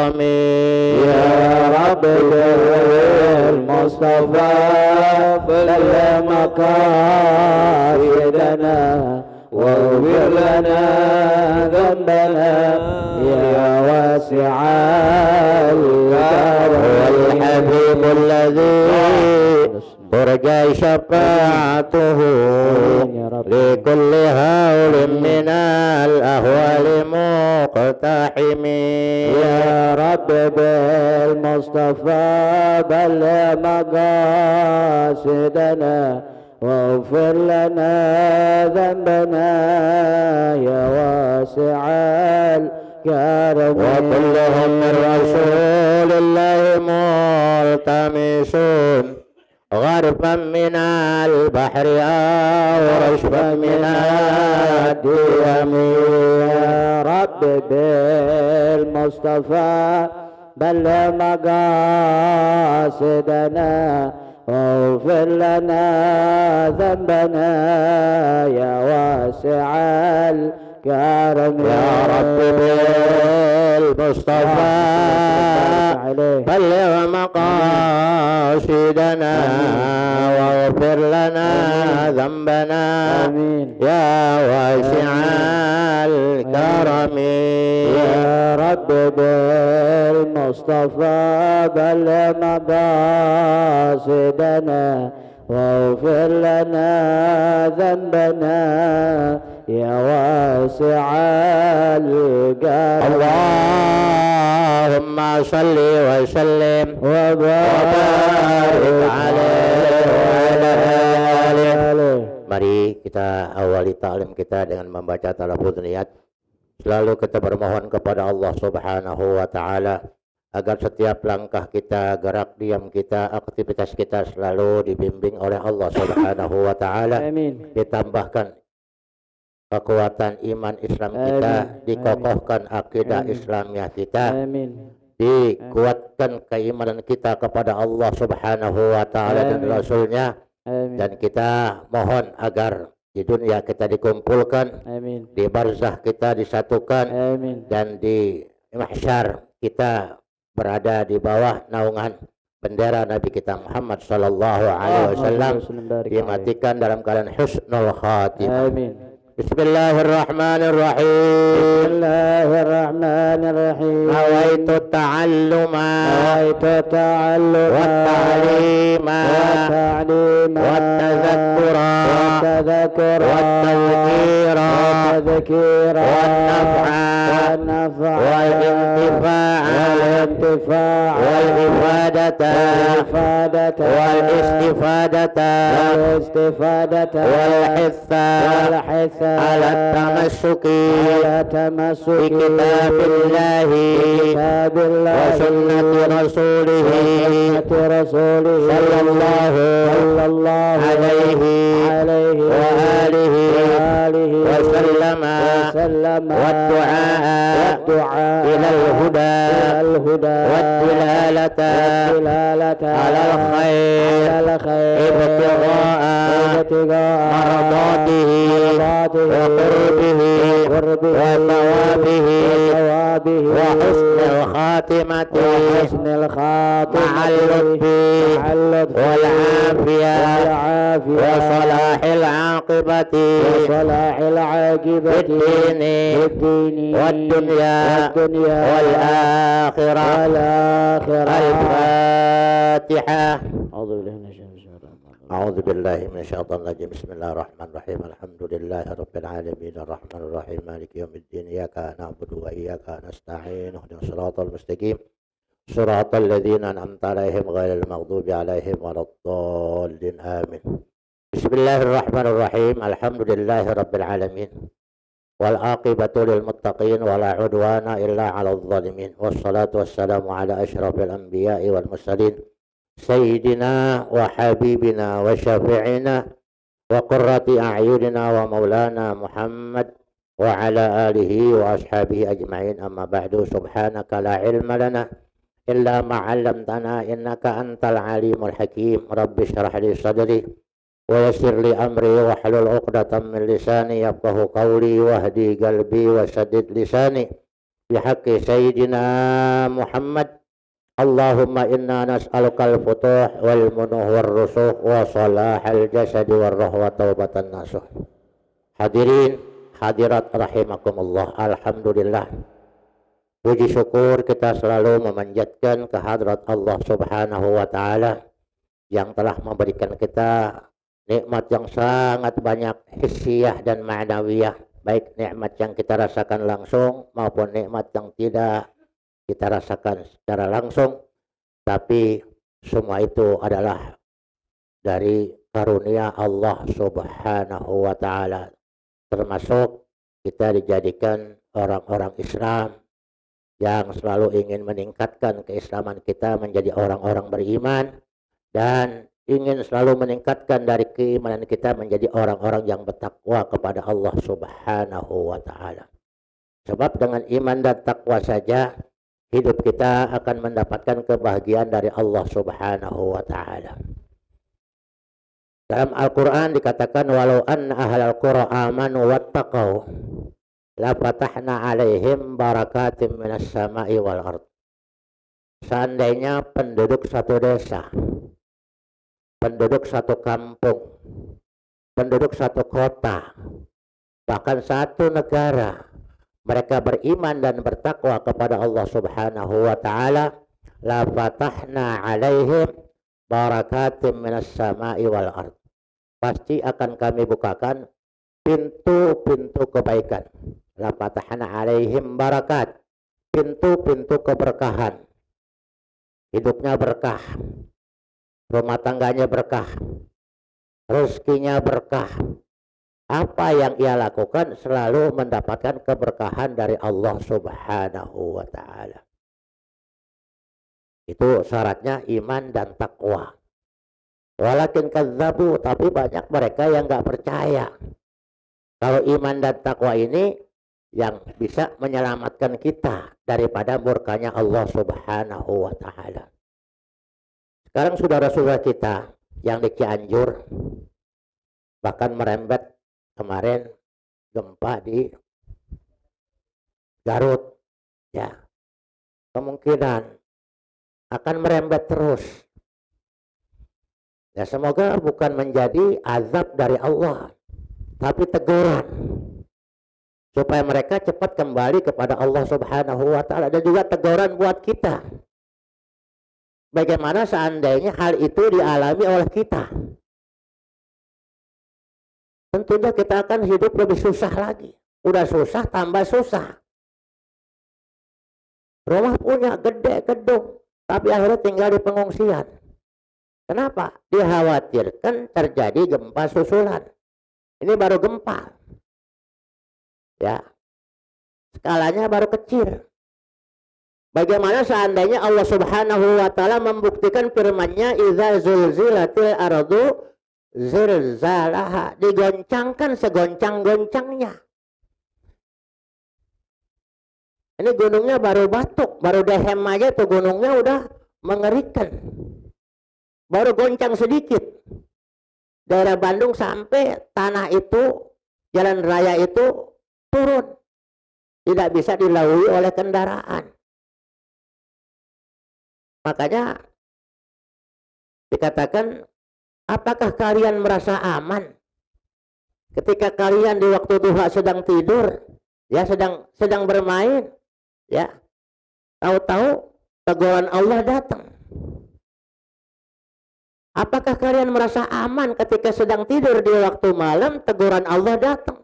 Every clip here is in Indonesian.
والحطم يا رب بالمصطفى بلغ مقاصدنا واغفر لنا ذنبنا يا واسع الكرم. والحبيب الذي ترجى شفاعته لكل هول من الأهوال مقتحم. يا رب بالمصطفى بلغ مقاصدنا واغفر لنا ذنبنا يا واسع الكرم. وكلهم من رسول الله ملتمسون غرفا من البحر أو رشفا من الديم. يا رب بالمصطفى بلغ مقاصدنا واغفر لنا ذنبنا يا واسع الكرم. يا رب بالمصطفى بلغ مقاصدنا واغفر لنا ذنبنا يا واسع الكرم. يا رب بالمصطفى بلغ مقاصدنا واغفر لنا ذنبنا يا واسع الكرم. اللهم صل وسلم وبارك عليه وعلى آله. Mari kita awali ta'lim kita dengan membaca talafuz niyat. Selalu kita bermohon kepada Allah Subhanahu wa taala agar setiap langkah kita, gerak diam kita, aktivitas kita selalu dibimbing oleh Allah Subhanahu wa taala. Amin. Ditambahkan kekuatan iman Islam kita, dikokohkan akidah Islamiyah kita, dikuatkan keimanan kita kepada Allah Subhanahu wa taala dan Rasulnya. Dan kita mohon agar di dunia kita dikumpulkan, di barzah kita disatukan, dan di mahsyar kita berada di bawah naungan bendera Nabi kita Muhammad sallallahu alaihi wasallam, dimatikan dalam keadaan husnul khatimah. Bismillahirrahmanirrahim. Bismillahirrahmanirrahim. Nawaitu ta'alluma wat-ta'lima wat-tadhakkura wat-tadhkira wan-naf'a wal-intifa'a wal-ifadata wal-istifadata wal-hissa على التمسك بكتاب الله وسنة رسوله صلى الله عليه وآله وسلم والدعاء إلى الهدى والدلالة على الخير ابتغاء مرضاته وقربه وثوابه وحسن الخاتمة مع اللطف والعافية وصلاح العاقبة في الدين والدنيا والآخرة. الفاتحة. أعوذ بالله من الشيطان الرجيم. بسم الله الرحمن الرحيم. الحمد لله رب العالمين الرحمن الرحيم مالك يوم الدين. إياك نعبد وإياك نستعين. اهدنا الصراط المستقيم صراط الذين أنعمت عليهم غير المغضوب عليهم ولا الضالين آمين. بسم الله الرحمن الرحيم. الحمد لله رب العالمين والعاقبة للمتقين ولا عدوان إلا على الظالمين. والصلاة والسلام على أشرف الأنبياء والمرسلين سيدنا وحبيبنا وشفيعنا وقرة أعيننا ومولانا محمد وعلى آله وأصحابه أجمعين. أما بعد. سبحانك لا علم لنا إلا ما علمتنا إنك أنت العليم الحكيم. رب اشرح لي صدري ويسر لي أمري واحلل عقدة من لساني يفقه قولي واهدي قلبي وسدد لساني bihaqqi sayyidina Muhammad. Allahumma inna nas'alukal futuh wal munuh wal rusuh wa salahal jasad wal roh wa taubatan nasuh. Hadirin hadirat rahimakumullah, alhamdulillah, puji syukur kita selalu memanjatkan kehadrat Allah subhanahu wa ta'ala yang telah memberikan kita nikmat yang sangat banyak hissiyah dan ma'nawiyah, baik nikmat yang kita rasakan langsung maupun nikmat yang tidak kita rasakan secara langsung, tapi semua itu adalah dari karunia Allah subhanahu wa ta'ala, termasuk kita dijadikan orang-orang Islam yang selalu ingin meningkatkan keislaman kita menjadi orang-orang beriman, dan ingin selalu meningkatkan dari keimanan kita menjadi orang-orang yang bertakwa kepada Allah subhanahu wa ta'ala. Sebab dengan iman dan takwa saja hidup kita akan mendapatkan kebahagiaan dari Allah subhanahu wa ta'ala. Dalam Al-Quran dikatakan, walau anna ahlal qura amanu wattaqau la fatahna alaihim barakatim minas sama'i wal ard. Seandainya penduduk satu desa, penduduk satu kampung, penduduk satu kota, bahkan satu negara, mereka beriman dan bertakwa kepada Allah subhanahu wa ta'ala, la fatahna alaihim barakatim minas sama'i wal ard. Pasti akan kami bukakan pintu-pintu kebaikan. La fatahna alaihim barakat, pintu-pintu keberkahan. Hidupnya berkah, rumah tangganya berkah, rezekinya berkah. Apa yang ia lakukan selalu mendapatkan keberkahan dari Allah subhanahu wa ta'ala. Itu syaratnya iman dan takwa. Walakin kadzabu, tapi banyak mereka yang gak percaya kalau iman dan takwa ini yang bisa menyelamatkan kita daripada murkanya Allah subhanahu wa ta'ala. Sekarang saudara-saudara kita yang di Cianjur, bahkan merembet kemarin gempa di Garut, ya, kemungkinan akan merembet terus. Ya, semoga bukan menjadi azab dari Allah, tapi teguran supaya mereka cepat kembali kepada Allah subhanahu wa ta'ala, dan juga teguran buat kita. Bagaimana seandainya hal itu dialami oleh kita? Tentunya kita akan hidup lebih susah lagi. Udah susah tambah susah. Rumah punya gede gedung, tapi akhirnya tinggal di pengungsian. Kenapa? Dikhawatirkan terjadi gempa susulan. Ini baru gempa, ya, skalanya baru kecil. Bagaimana seandainya Allah subhanahu wa ta'ala membuktikan firman-Nya, idza zulzilatil ardu zilzalaha, digoncangkan segoncang-goncangnya. Ini gunungnya baru batuk, baru dehem aja tuh gunungnya udah mengerikan. Baru goncang sedikit. Daerah Bandung sampai tanah itu, jalan raya itu turun. Tidak bisa dilalui oleh kendaraan. Makanya dikatakan, apakah kalian merasa aman ketika kalian di waktu duha sedang tidur, ya, sedang bermain, ya, tahu-tahu teguran Allah datang. Apakah kalian merasa aman ketika sedang tidur di waktu malam, teguran Allah datang?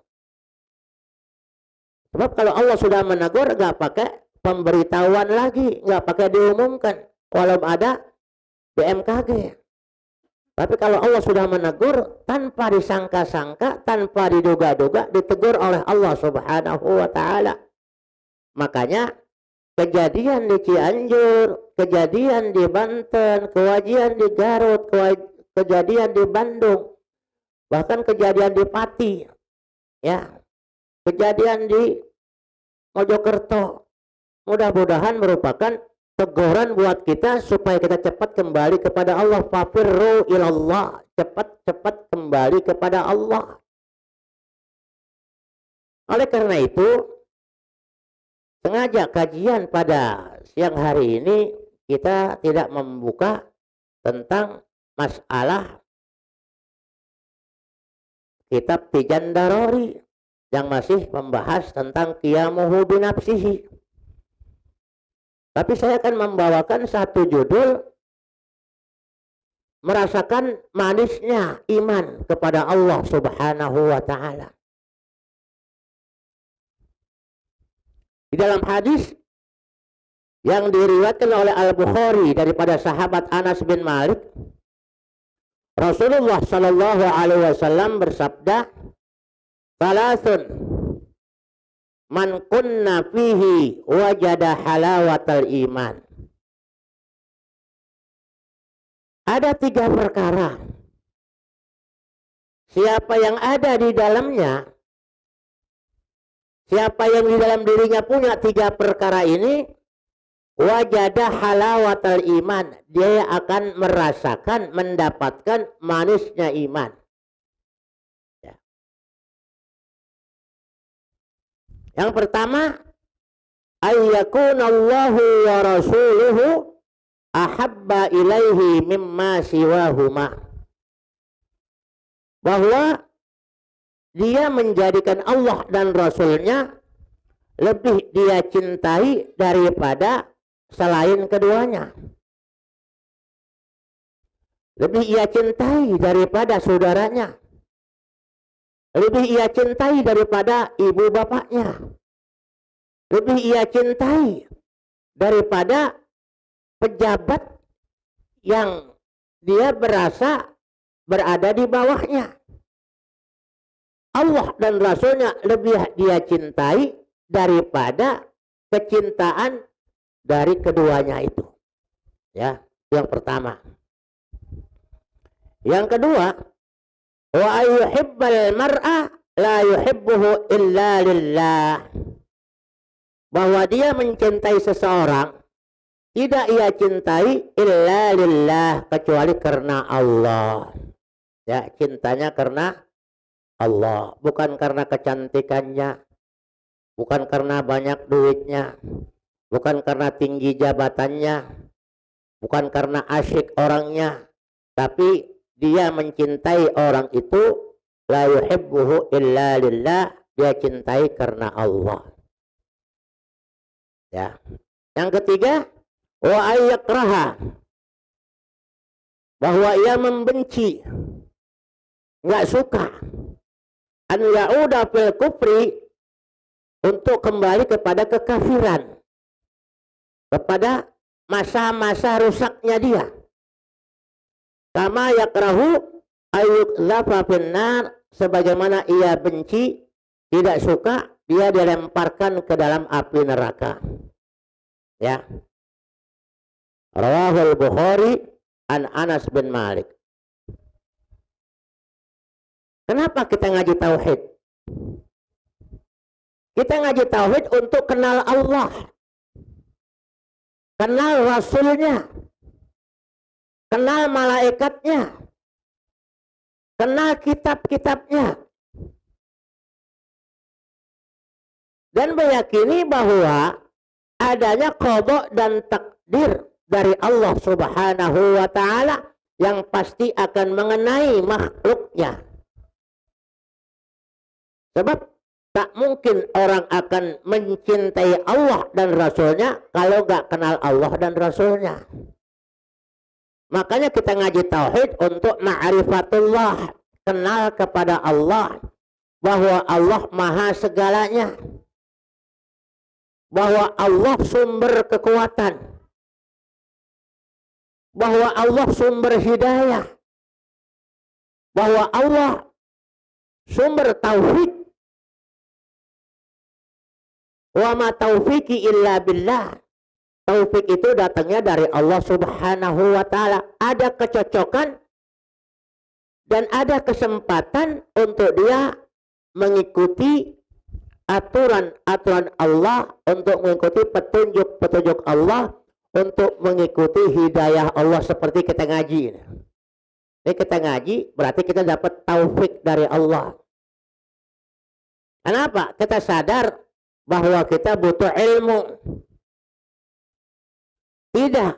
Sebab kalau Allah sudah menegur, nggak pakai pemberitahuan lagi, nggak pakai diumumkan, walau ada BMKG. Tapi kalau Allah sudah menegur, tanpa disangka-sangka, tanpa diduga-duga, ditegur oleh Allah subhanahu wa ta'ala. Makanya kejadian di Cianjur, kejadian di Banten, kejadian di Garut, kejadian di Bandung, bahkan kejadian di Pati, ya, kejadian di Mojokerto, mudah-mudahan merupakan teguran buat kita supaya kita cepat kembali kepada Allah. Fafirru ilallah, cepat-cepat kembali kepada Allah. Oleh karena itu, sengaja kajian pada siang hari ini kita tidak membuka tentang masalah kitab Tijan Darori yang masih membahas tentang qiyamuhu binafsihi. Tapi saya akan membawakan satu judul, merasakan manisnya iman kepada Allah Subhanahu wa Ta'ala. Di dalam hadis yang diriwayatkan oleh Al-Bukhari daripada sahabat Anas bin Malik, Rasulullah Shallallahu Alaihi Wasallam bersabda, "Salasun man kunna fihi wajada halawatal iman." Ada 3 perkara. Siapa yang ada di dalamnya, siapa yang di dalam dirinya punya 3 perkara ini, wajada halawatal iman, dia akan merasakan, mendapatkan manisnya iman. Ya. Yang pertama, ayyakunallahu wa rasuluhu ahabba ilaihi mimma siwahuma, bahwa dia menjadikan Allah dan Rasulnya lebih dia cintai daripada selain keduanya. Lebih ia cintai daripada saudaranya. Lebih ia cintai daripada ibu bapaknya. Lebih ia cintai daripada pejabat yang dia berasa berada di bawahnya. Allah dan Rasulnya lebih dia cintai daripada kecintaan dari keduanya itu. Ya, yang pertama. Yang kedua, wa ayyuhibbal mar'a la yuhibbuhu illa lillah, bahwa dia mencintai seseorang tidak ia cintai illa lillah, kecuali karena Allah. Ya, cintanya karena Allah, bukan karena kecantikannya, bukan karena banyak duitnya, bukan karena tinggi jabatannya, bukan karena asyik orangnya, tapi dia mencintai orang itu la yuhibbuhu illa lillah, dia cintai karena Allah. Ya. Yang ketiga, wa ayyakraha, bahwa ia membenci, nggak suka, an ya'uda fil kufri, untuk kembali kepada kekafiran, kepada masa-masa rusaknya dia. Kama yakrahu ayyuqdhafa finnar, sebagaimana ia benci, tidak suka dia dilemparkan ke dalam api neraka. Ya. Rawahul Bukhari an Anas bin Malik. Kenapa kita ngaji tauhid? Kita ngaji tauhid untuk kenal Allah, kenal Rasulnya, kenal malaikatnya, kenal kitab-kitabnya, dan meyakini bahwa adanya qada dan takdir dari Allah Subhanahu wa Ta'ala yang pasti akan mengenai makhluknya. Sebab tak mungkin orang akan mencintai Allah dan Rasulnya kalau gak kenal Allah dan Rasulnya. Makanya kita ngaji tauhid untuk ma'rifatullah, kenal kepada Allah, bahwa Allah maha segalanya, bahwa Allah sumber kekuatan, bahwa Allah sumber hidayah, bahwa Allah sumber taufik. Wa ma taufiki illa billah, taufik itu datangnya dari Allah Subhanahu wa Ta'ala. Ada kecocokan dan ada kesempatan untuk dia mengikuti aturan-aturan Allah, untuk mengikuti petunjuk-petunjuk Allah, untuk mengikuti hidayah Allah. Seperti kita ngaji ini, kita ngaji berarti kita dapat taufik dari Allah. Kenapa? Kita sadar bahwa kita butuh ilmu. Tidak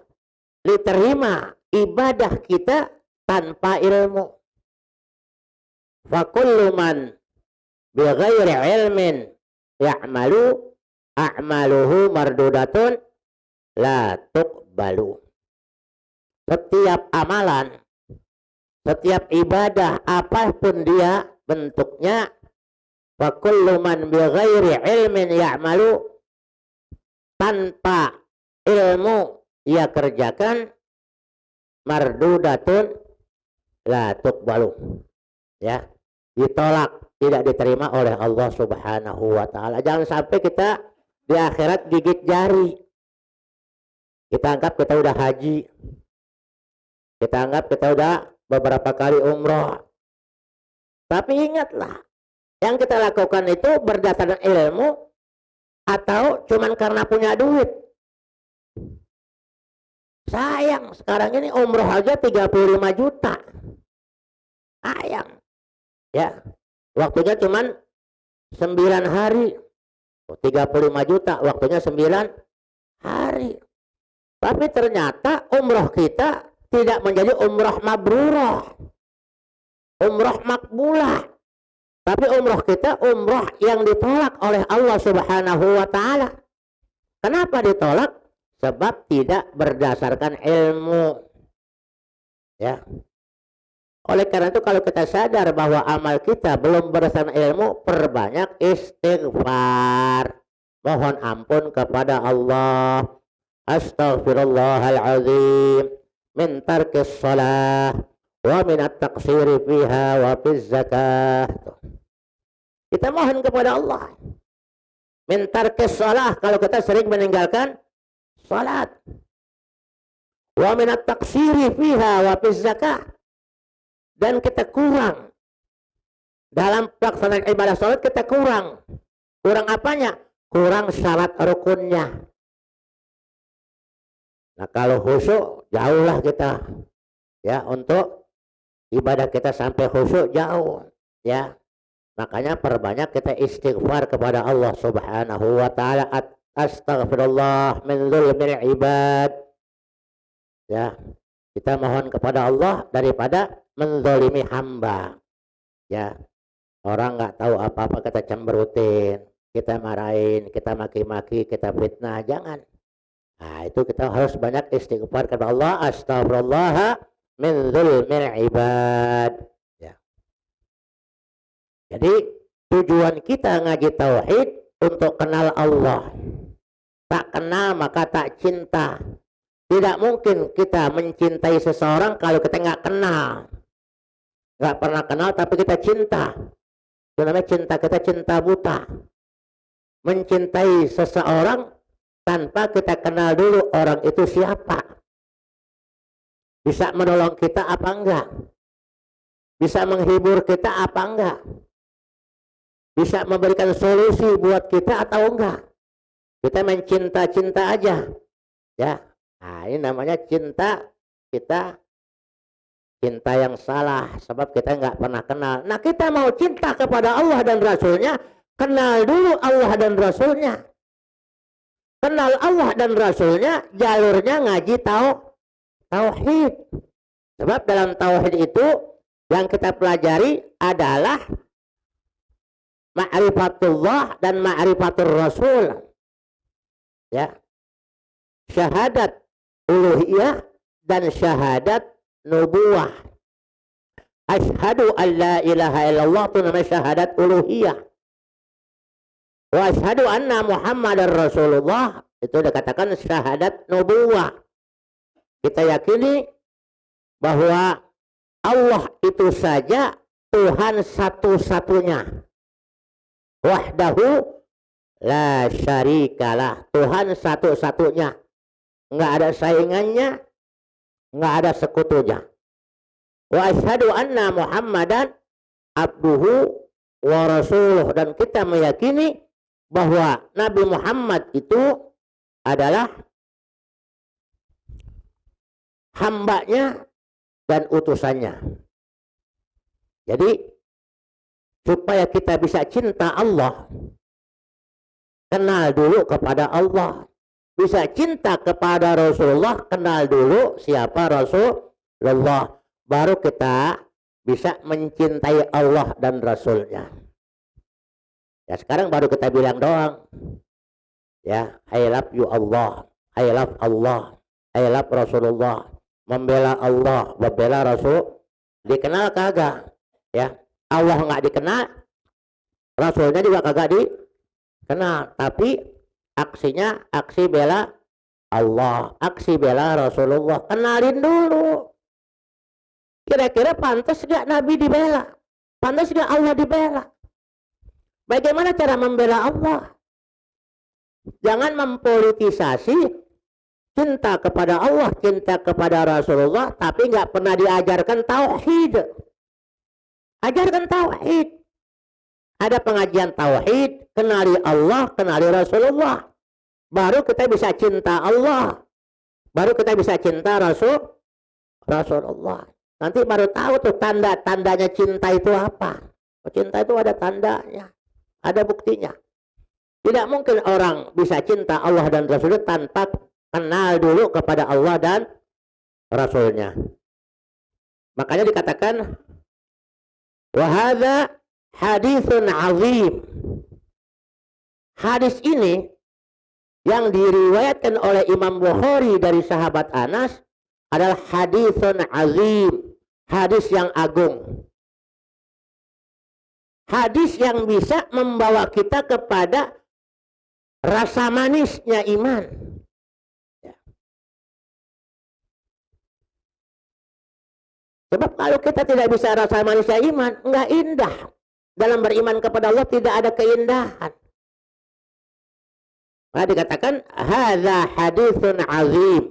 diterima ibadah kita tanpa ilmu. Fakullu man bighairi ilmin ya'malu a'maluhu mardudatun la tuqbalu. Setiap amalan, setiap ibadah apapun dia bentuknya, fakullu man bighairi ilmin ya'malu, tanpa ilmu ia kerjakan, mardudatun la tuqbalu, ya, ditolak, tidak diterima oleh Allah Subhanahu wa taala. Jangan sampai kita di akhirat gigit jari. Kita anggap kita udah haji. Kita anggap kita udah beberapa kali umroh. Tapi ingatlah, yang kita lakukan itu berdasarkan ilmu atau cuman karena punya duit. Sayang, sekarang ini umroh aja 35 juta. Sayang. Ya, waktunya cuman 9 hari. 35 juta, waktunya 9 hari. Tapi ternyata umroh kita tidak menjadi umroh mabrurah, umroh makbulah. Tapi umroh kita umroh yang ditolak oleh Allah Subhanahu wa taala. Kenapa ditolak? Sebab tidak berdasarkan ilmu. Ya. Oleh karena itu kalau kita sadar bahwa amal kita belum berdasarkan ilmu, perbanyak istighfar. Mohon ampun kepada Allah. Astaghfirullahaladzim min tarkis shalah wa min at-taqsiri fiha wa fiz zakah. Kita mohon kepada Allah. Min tarkis shalah, kalau kita sering meninggalkan salat. Wa min at-taqsiri fiha wa fiz zakah. Dan kita kurang dalam pelaksanaan ibadah salat, kita kurang. Kurang apanya? Kurang syarat rukunnya. Nah, kalau khusyuk jauhlah kita, ya, untuk ibadah kita sampai khusyuk jauh, ya. Makanya perbanyak kita istighfar kepada Allah Subhanahu wa taala. Astaghfirullah min dzulmil ibad. Ya, kita mohon kepada Allah daripada menzalimi hamba. Ya, orang nggak tahu apa-apa kita cemberutin, kita marahin, kita maki-maki, kita fitnah, jangan. Nah, itu kita harus banyak istighfar kepada Allah. Astaghfirullah min dzulmil ibad. Ya. Jadi tujuan kita ngaji tauhid untuk kenal Allah. Tak kenal maka tak cinta. Tidak mungkin kita mencintai seseorang kalau kita nggak kenal. Nggak pernah kenal tapi kita cinta. Itu namanya cinta, kita cinta buta. Mencintai seseorang tanpa kita kenal dulu orang itu siapa. Bisa menolong kita apa enggak? Bisa menghibur kita apa enggak? Bisa memberikan solusi buat kita atau enggak? Kita main cinta-cinta aja. Ya. Nah, ini namanya cinta kita, cinta yang salah, sebab kita nggak pernah kenal. Nah, kita mau cinta kepada Allah dan Rasulnya, kenal dulu Allah dan Rasulnya. Kenal Allah dan Rasulnya, jalurnya ngaji tauhid. Sebab dalam tauhid itu yang kita pelajari adalah ma'rifatullah dan ma'rifatur Rasul. Ya. Syahadat uluhiyah dan syahadat nubuwah. Asyhadu an la ilaha illallah itu namanya syahadat uluhiyah. Wa asyhadu anna Muhammadar Rasulullah itu dikatakan syahadat nubuwah. Kita yakini bahwa Allah itu saja Tuhan satu-satunya. Wahdahu la syarikalah, Tuhan satu-satunya. Enggak ada saingannya, enggak ada sekutunya. Wa asyhadu anna Muhammadan abduhu wa rasuluh, dan kita meyakini bahwa Nabi Muhammad itu adalah hambanya dan utusannya. Jadi supaya kita bisa cinta Allah, kenal dulu kepada Allah. Bisa cinta kepada Rasulullah, kenal dulu siapa Rasulullah. Baru kita bisa mencintai Allah dan Rasulnya. Ya sekarang baru kita bilang doang. Ya, I love you Allah, I love Allah, I love Rasulullah. Membela Allah, membela Rasul. Dikenal kagak? Ya, Allah nggak dikenal, Rasulnya juga kagak dikenal. Tapi aksinya aksi bela Allah, aksi bela Rasulullah. Kenalin dulu. Kira-kira pantas gak Nabi dibela? Pantas gak Allah dibela? Bagaimana cara membela Allah? Jangan mempolitisasi cinta kepada Allah, cinta kepada Rasulullah, tapi nggak pernah diajarkan tauhid. Ajarkan tauhid. Ada pengajian tauhid, kenali Allah, kenali Rasulullah. Baru kita bisa cinta Allah. Baru kita bisa cinta Rasulullah. Nanti baru tahu tuh tanda-tandanya cinta itu apa. Cinta itu ada tandanya, ada buktinya. Tidak mungkin orang bisa cinta Allah dan Rasulnya tanpa kenal dulu kepada Allah dan Rasulnya. Makanya dikatakan wahada haditsun azim. Hadis ini yang diriwayatkan oleh Imam Bukhari dari sahabat Anas adalah haditsun azim, hadis yang agung. Hadis yang bisa membawa kita kepada rasa manisnya iman. Ya. Sebab kalau kita tidak bisa rasa manisnya iman, enggak indah. Dalam beriman kepada Allah tidak ada keindahan. Maka dikatakan hadza haditsun azim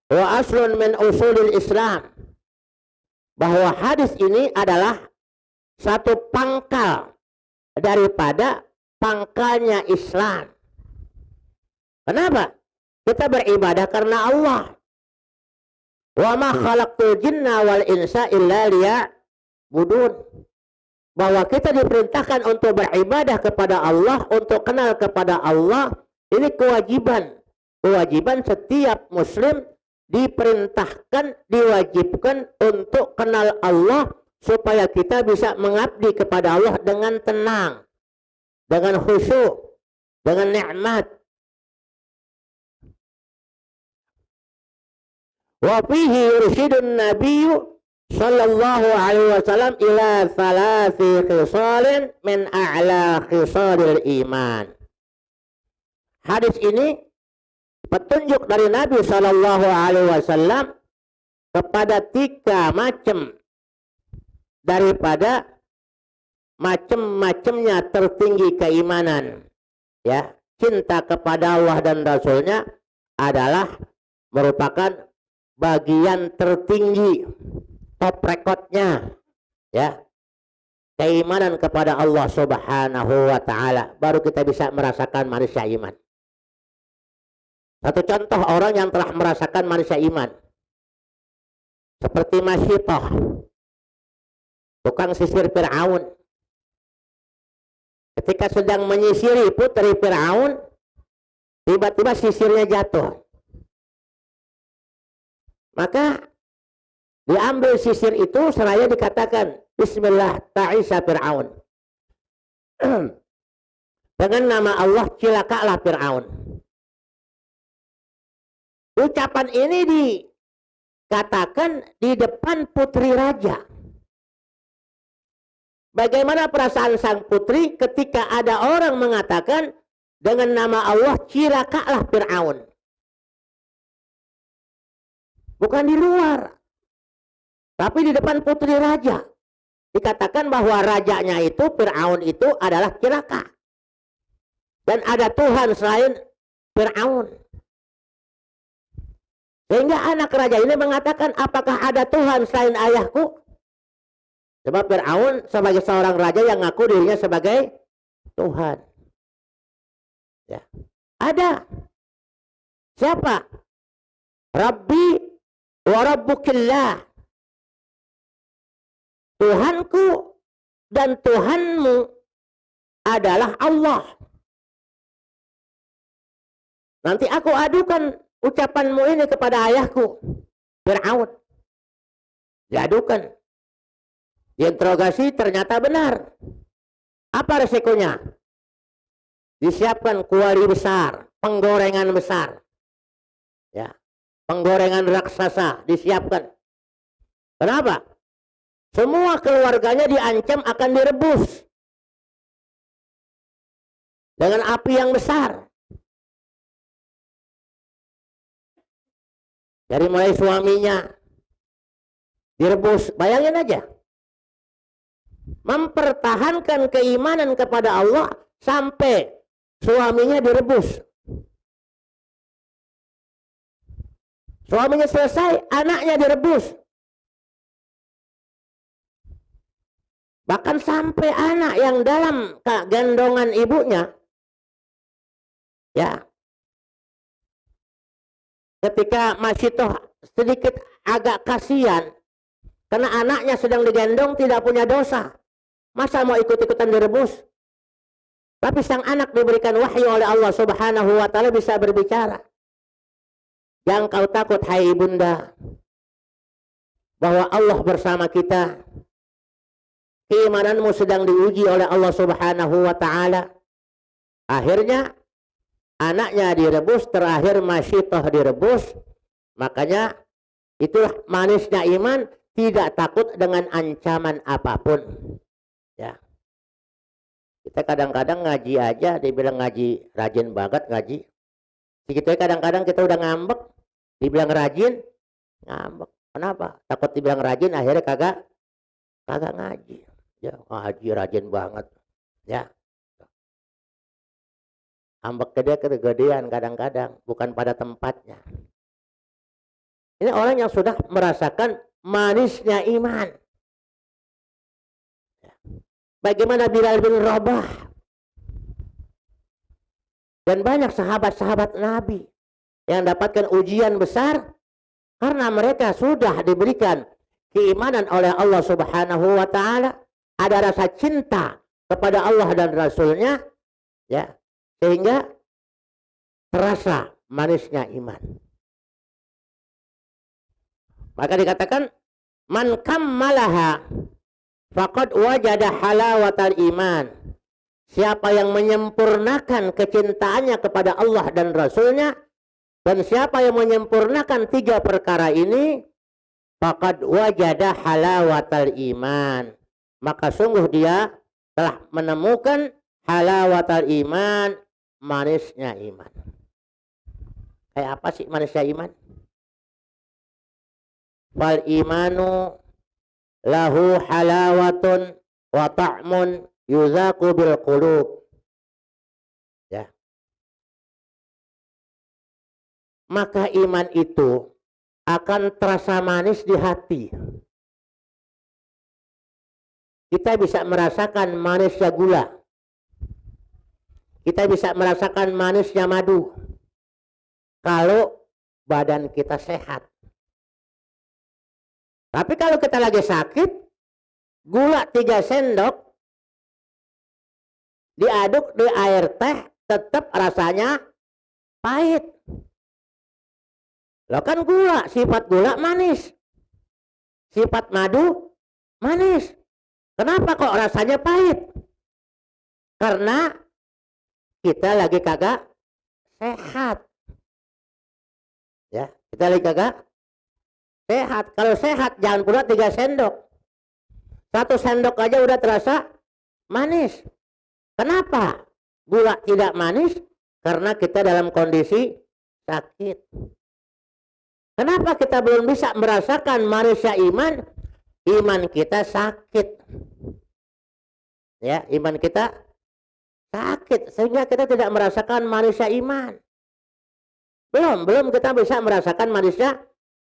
wa aslun min usulil Islam. Bahwa hadis ini adalah satu pangkal daripada pangkalnya Islam. Kenapa? Kita beribadah karena Allah. Wa ma khalaqtul jinna wal insa illa liya'budun. Bahwa kita diperintahkan untuk beribadah kepada Allah, untuk kenal kepada Allah, ini kewajiban. Kewajiban setiap muslim diperintahkan, diwajibkan untuk kenal Allah supaya kita bisa mengabdi kepada Allah dengan tenang, dengan khusyuk, dengan nikmat. Wa fihi yurshidun nabiyyu sallallahu alaihi wasallam ila thalathi khisalin min a'la khisalil iman. Hadis ini petunjuk dari Nabi sallallahu alaihi wasallam kepada 3 macam daripada macam-macamnya tertinggi keimanan. Ya, cinta kepada Allah dan Rasulnya adalah merupakan bagian tertinggi, top recordnya, ya, keimanan kepada Allah Subhanahu wa Ta'ala. Baru kita bisa merasakan manusia iman. Satu contoh orang yang telah merasakan manusia iman, seperti Masyitoh, tukang sisir Fir'aun. Ketika sedang menyisiri putri Fir'aun, tiba-tiba sisirnya jatuh. Maka diambil sisir itu seraya dikatakan Bismillah ta'isa Fir'aun. Dengan nama Allah cilakalah Fir'aun. Ucapan ini dikatakan di depan putri raja. Bagaimana perasaan sang putri ketika ada orang mengatakan dengan nama Allah cilakalah Fir'aun? Bukan di luar, tapi di depan putri raja. Dikatakan bahwa rajanya itu, Fir'aun itu adalah cilaka. Dan ada Tuhan selain Fir'aun. Sehingga anak raja ini mengatakan, apakah ada Tuhan selain ayahku? Sebab Fir'aun sebagai seorang raja yang ngaku dirinya sebagai Tuhan. Ya. Ada. Siapa? Rabbi wa rabbukillah. Tuhanku dan Tuhanmu adalah Allah. Nanti aku adukan ucapanmu ini kepada ayahku, Fir'aun. Diadukan. Diinterogasi, ternyata benar. Apa resikonya? Disiapkan kuali besar, penggorengan besar. Ya, penggorengan raksasa disiapkan. Kenapa? Semua keluarganya diancam akan direbus dengan api yang besar. Dari mulai suaminya direbus, bayangin aja. Mempertahankan keimanan kepada Allah sampai suaminya direbus. Suaminya selesai, anaknya direbus. Bahkan sampai anak yang dalam gendongan ibunya, ya, ketika masih toh sedikit agak kasihan, karena anaknya sedang digendong tidak punya dosa. Masa mau ikut-ikutan direbus? Tapi sang anak diberikan wahyu oleh Allah Subhanahu wa ta'ala, bisa berbicara. Jangan kau takut hai ibunda, bahwa Allah bersama kita. Keimananmu sedang diuji oleh Allah Subhanahu wa ta'ala. Akhirnya anaknya direbus, terakhir Masyitoh direbus. Makanya itulah manisnya iman, tidak takut dengan ancaman apapun. Ya. Kita kadang-kadang ngaji aja dibilang ngaji rajin banget ngaji. Segitu kadang-kadang kita udah ngambek, dibilang rajin, ngambek. Kenapa? Takut dibilang rajin, akhirnya kagak ngaji. Ya, ngaji rajin banget. Ya. Ambek kegedean kadang-kadang, bukan pada tempatnya. Ini orang yang sudah merasakan manisnya iman. Bagaimana Bilal bin Rabah dan banyak sahabat-sahabat Nabi yang dapatkan ujian besar karena mereka sudah diberikan keimanan oleh Allah Subhanahu wa ta'ala, ada rasa cinta kepada Allah dan Rasulnya, ya, sehingga terasa manisnya iman. Maka dikatakan man kammalaha faqad wajada halawatal iman. Siapa yang menyempurnakan kecintaannya kepada Allah dan Rasulnya, dan siapa yang menyempurnakan tiga perkara ini, faqad wajada halawatal iman, maka sungguh dia telah menemukan halawatal iman, manisnya iman. Kayak apa sih manisnya iman? Fal imanu lahu halawatun wa ta'mun yuzaku bil qulub. Ya. Maka iman itu akan terasa manis di hati. Kita bisa merasakan manisnya gula. Kita bisa merasakan manisnya madu. Kalau badan kita sehat. Tapi kalau kita lagi sakit, gula 3 sendok diaduk di air teh, tetap rasanya pahit. Loh kan gula, sifat gula manis. Sifat madu manis. Kenapa kok rasanya pahit? Karena kita lagi kagak sehat. Ya, kita lagi kagak sehat. Kalau sehat jangan pula 3 sendok. 1 sendok aja udah terasa manis. Kenapa gula tidak manis? Karena kita dalam kondisi sakit. Kenapa kita belum bisa merasakan manisnya iman? Iman kita sakit. Ya, iman kita sakit sehingga kita tidak merasakan manisnya iman. Belum kita bisa merasakan manisnya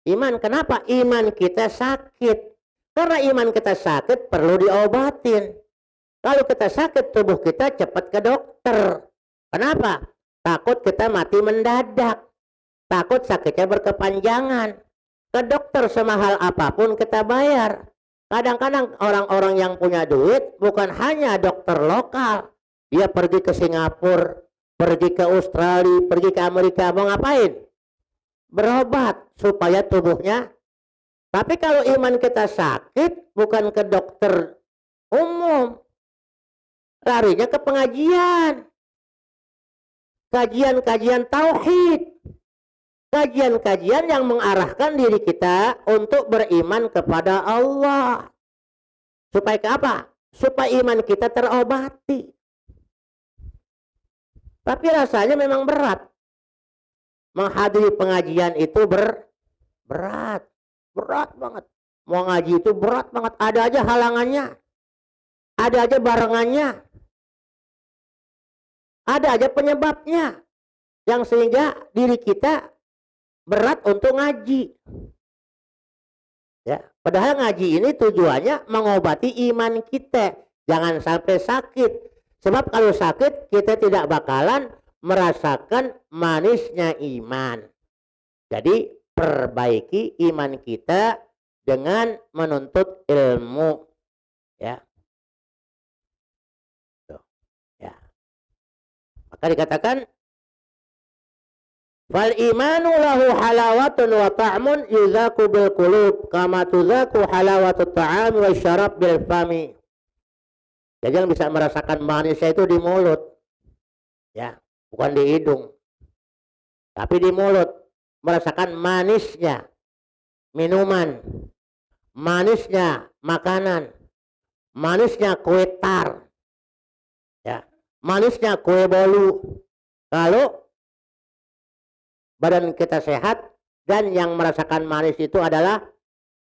iman. Kenapa? Iman kita sakit. Karena iman kita sakit perlu diobatin. Kalau kita sakit, tubuh kita cepat ke dokter. Kenapa? Takut kita mati mendadak. Takut sakitnya berkepanjangan. Ke dokter semahal apapun kita bayar. Kadang-kadang orang-orang yang punya duit bukan hanya dokter lokal. Dia pergi ke Singapura, pergi ke Australia, pergi ke Amerika, mau ngapain? Berobat supaya tubuhnya. Tapi kalau iman kita sakit, bukan ke dokter umum, larinya ke pengajian, kajian-kajian tauhid, kajian-kajian yang mengarahkan diri kita untuk beriman kepada Allah. Supaya ke apa? Supaya iman kita terobati. Tapi rasanya memang berat. Menghadiri pengajian itu berat banget. Mau ngaji itu berat banget. Ada aja halangannya, ada aja barengannya, ada aja penyebabnya, yang sehingga diri kita berat untuk ngaji. Ya, padahal ngaji ini tujuannya mengobati iman kita, jangan sampai sakit. Sebab kalau sakit kita tidak bakalan merasakan manisnya iman. Jadi perbaiki iman kita dengan menuntut ilmu, ya. Tuh, ya. Maka dikatakan fal imanu lahu halawatun wa ta'mun yuzaku bil qulub kama tuzaku halawatut ta'am wa syarab bil fami. Jadi yang bisa merasakan manisnya itu di mulut, ya, bukan di hidung, tapi di mulut. Merasakan manisnya minuman, manisnya makanan, manisnya kue tar, ya, manisnya kue bolu. Kalau badan kita sehat, dan yang merasakan manis itu adalah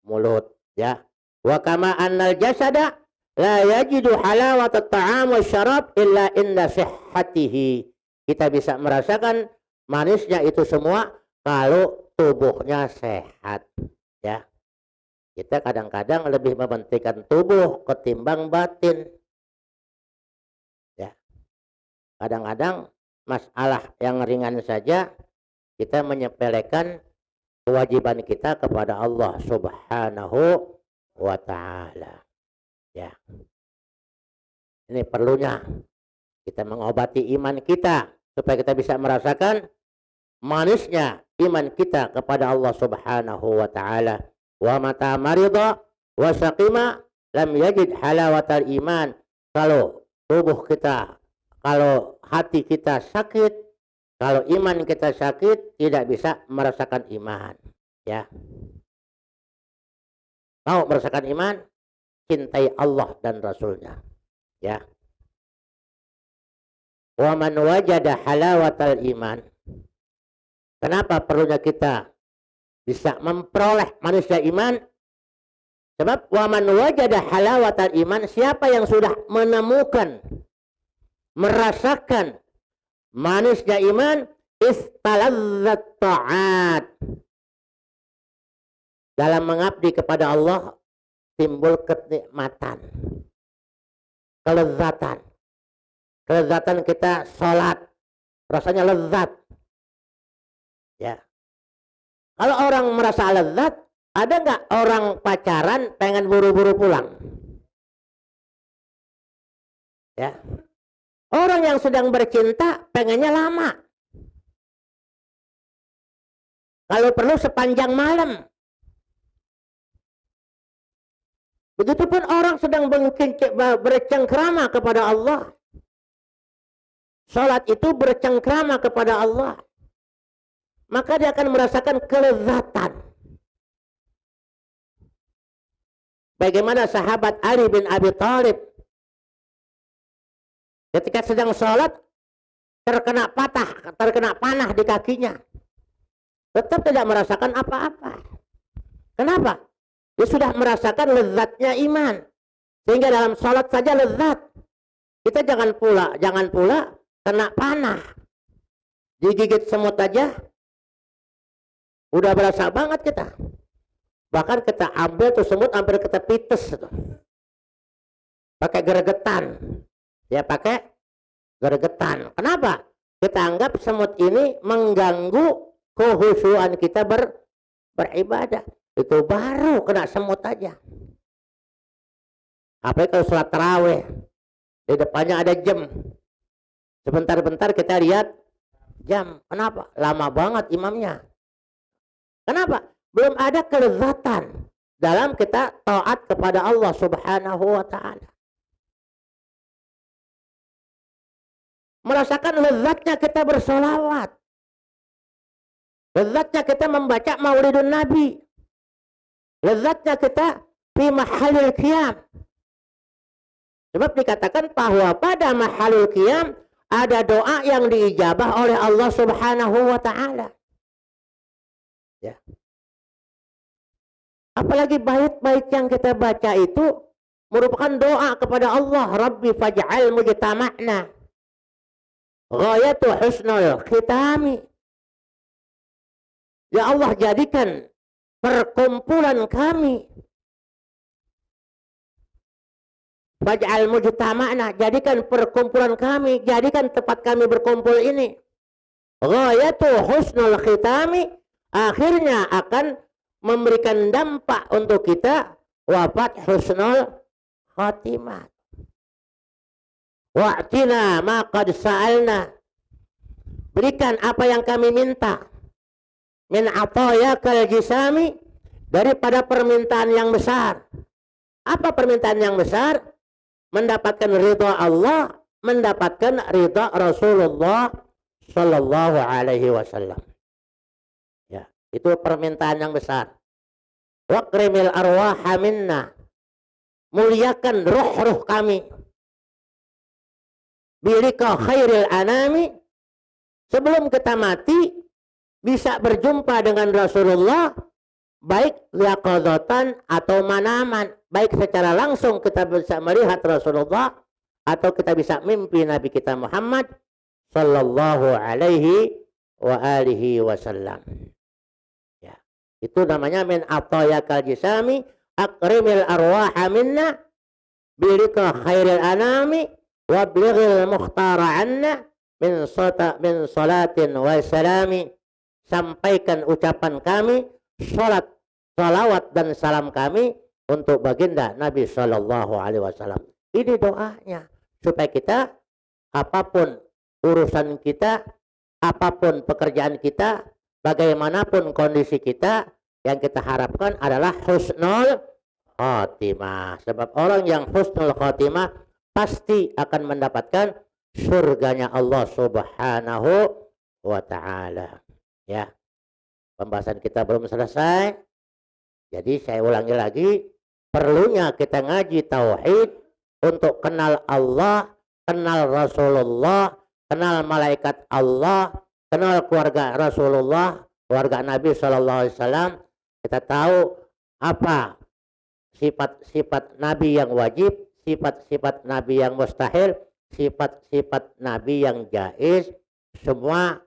mulut, ya. Wa kama annal jasada la yajidu halawatat ta'am wa syarab illa inda sihhatihi. Kita bisa merasakan manisnya itu semua kalau tubuhnya sehat, ya. Kita kadang-kadang lebih mementingkan tubuh ketimbang batin, ya. Kadang-kadang masalah yang ringan saja kita menyepelekan kewajiban kita kepada Allah Subhanahu wa ta'ala, ya. Ini perlunya kita mengobati iman kita supaya kita bisa merasakan manisnya iman kita kepada Allah Subhanahu wa ta'ala. Wa mata marida wa saqima lam yajid halawatal iman. Kalau tubuh kita, kalau hati kita sakit, kalau iman kita sakit, tidak bisa merasakan iman, ya. Mau merasakan iman, cintai Allah dan Rasulnya, ya. Wa man wajada halawatal iman. Kenapa perlunya kita bisa memperoleh manisnya iman? Sebab wa man wajada halawatal iman, siapa yang sudah menemukan, merasakan manisnya iman, istalazzat ta'at. Dalam mengabdi kepada Allah timbul kenikmatan, kelezatan. Kelezatan kita sholat, rasanya lezat, ya. Kalau orang merasa lezat, ada nggak orang pacaran pengen buru-buru pulang? Ya. Orang yang sedang bercinta pengennya lama. Kalau perlu sepanjang malam. Begitupun orang sedang bercengkrama kepada Allah. Salat itu bercengkrama kepada Allah. Maka dia akan merasakan kelezatan. Bagaimana sahabat Ali bin Abi Thalib ketika sedang sholat terkena panah di kakinya, tetap tidak merasakan apa-apa. Kenapa? Dia sudah merasakan lezatnya iman, sehingga dalam sholat saja lezat. Kita jangan pula kena panah, digigit semut aja udah berasa banget kita. Bahkan kita ambil tuh semut hampir kita pites tuh. Pakai geregetan. Ya pakai geregetan. Kenapa? Kita anggap semut ini mengganggu kehusuan kita beribadah. Itu baru kena semut aja. Apalagi kalau sholat tarawih, di depannya ada jam. Sebentar-bentar kita lihat jam. Kenapa? Lama banget imamnya. Kenapa? Belum ada kelezatan dalam kita taat kepada Allah Subhanahu wa taala. Merasakan lezatnya kita bersolawat. Lezatnya kita membaca maulidun Nabi. Lezatnya kita fi mahalil qiyam. Sebab dikatakan bahwa pada mahalul qiyam ada doa yang diijabah oleh Allah Subhanahu wa taala. Ya. Apalagi bait-bait yang kita baca itu merupakan doa kepada Allah, Rabbi faj'al mujtama'na ghayatu husnul khitami. Ya Allah, jadikan perkumpulan kami, faj'al mujtama'na, jadikan perkumpulan kami, jadikan tempat kami berkumpul ini ghayatu husnul khitami, akhirnya akan memberikan dampak untuk kita wafat husnul khatimah. Wa'tina ma qad sa'alna, berikan apa yang kami minta, min atayakal jisami, daripada permintaan yang besar. Apa permintaan yang besar? Mendapatkan ridha Allah, mendapatkan ridha Rasulullah sallallahu alaihi wasallam. Ya, itu permintaan yang besar. Waqrimil arwaha minna, muliakan ruh-ruh kami. Bilika khairil anami, sebelum kita mati bisa berjumpa dengan Rasulullah, baik yaqadzatan atau manaman, baik secara langsung kita bisa melihat Rasulullah atau kita bisa mimpi Nabi kita Muhammad sallallahu alaihi wa alihi wasallam. Ya, itu namanya min atayakal jisami akrimil arwaha minna bilika khairil anami wa blighil mukhtara anna min salatin wa salami, sampaikan ucapan kami, salat, salawat dan salam kami untuk baginda Nabi sallallahu alaihi wasallam. Ini doanya supaya kita apapun urusan kita, apapun pekerjaan kita, bagaimanapun kondisi kita, yang kita harapkan adalah husnul khatimah. Sebab orang yang husnul khatimah pasti akan mendapatkan surganya Allah Subhanahu wa taala. Ya. Pembahasan kita belum selesai. Jadi saya ulangi lagi, perlunya kita ngaji tauhid untuk kenal Allah, kenal Rasulullah, kenal malaikat Allah, kenal keluarga Rasulullah, keluarga Nabi sallallahu alaihi wasallam. Kita tahu apa sifat-sifat Nabi yang wajib, sifat-sifat Nabi yang mustahil, sifat-sifat Nabi yang jaiz. Semua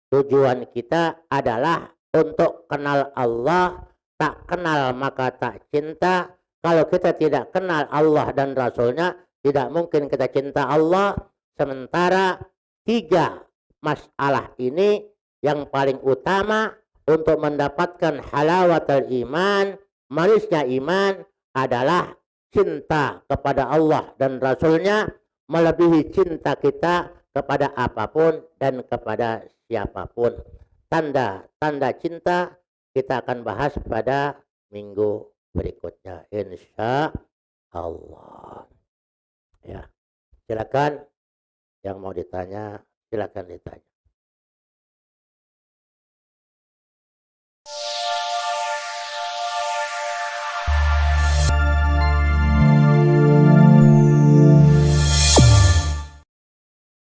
tujuan kita adalah untuk kenal Allah. Tak kenal maka tak cinta. Kalau kita tidak kenal Allah dan Rasulnya, tidak mungkin kita cinta Allah. Sementara tiga masalah ini yang paling utama untuk mendapatkan halawatul iman, manisnya iman, adalah cinta kepada Allah dan Rasulnya melebihi cinta kita kepada apapun dan kepada siapapun. Tanda-tanda cinta kita akan bahas pada minggu berikutnya, insya Allah. Ya, silakan yang mau ditanya, silakan ditanya.